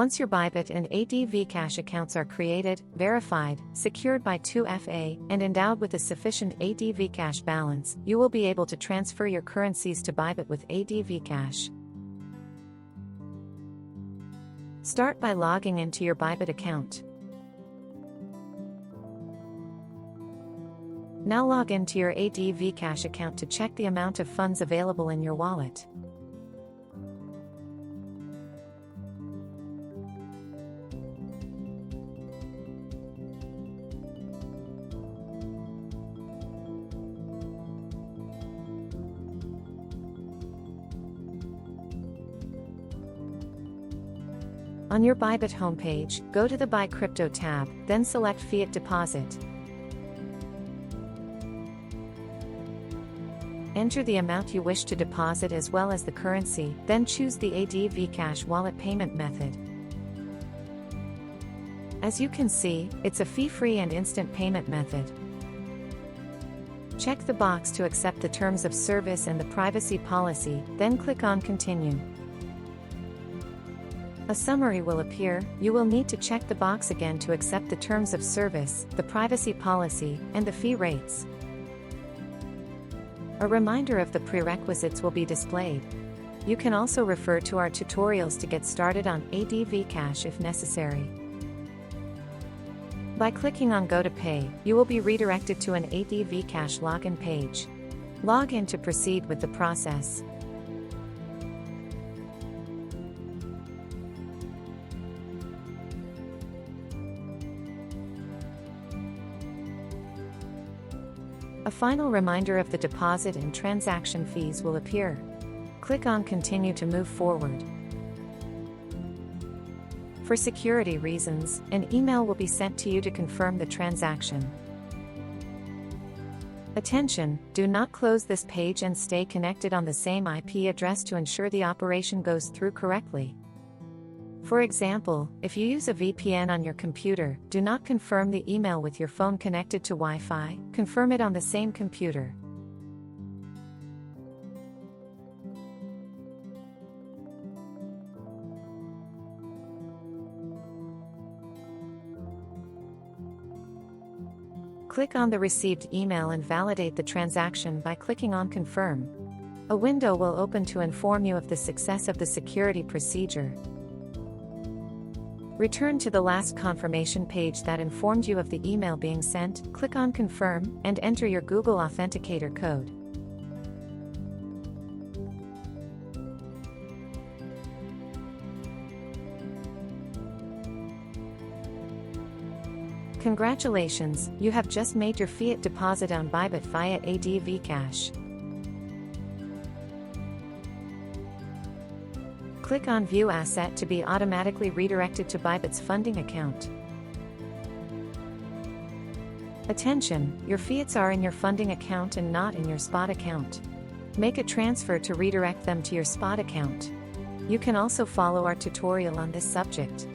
Once your Bybit and AdvCash accounts are created, verified, secured by 2FA, and endowed with a sufficient AdvCash balance, you will be able to transfer your currencies to Bybit with AdvCash. Start by logging into your Bybit account. Now log into your AdvCash account to check the amount of funds available in your wallet. On your Bybit homepage, go to the Buy Crypto tab, then select Fiat Deposit. Enter the amount you wish to deposit as well as the currency, then choose the AdvCash wallet payment method. As you can see, it's a fee-free and instant payment method. Check the box to accept the terms of service and the privacy policy, then click on Continue. A summary will appear. You will need to check the box again to accept the terms of service, the privacy policy, and the fee rates. A reminder of the prerequisites will be displayed. You can also refer to our tutorials to get started on AdvCash if necessary. By clicking on Go to Pay, you will be redirected to an AdvCash login page. Log in to proceed with the process. A final reminder of the deposit and transaction fees will appear. Click on Continue to move forward. For security reasons, an email will be sent to you to confirm the transaction. Attention, do not close this page and stay connected on the same IP address to ensure the operation goes through correctly. For example, if you use a VPN on your computer, do not confirm the email with your phone connected to Wi-Fi, confirm it on the same computer. Click on the received email and validate the transaction by clicking on Confirm. A window will open to inform you of the success of the security procedure. Return to the last confirmation page that informed you of the email being sent, click on Confirm, and enter your Google Authenticator code. Congratulations, you have just made your fiat deposit on Bybit via AdvCash. Click on View Asset to be automatically redirected to Bybit's funding account. Attention, your fiats are in your funding account and not in your spot account. Make a transfer to redirect them to your spot account. You can also follow our tutorial on this subject.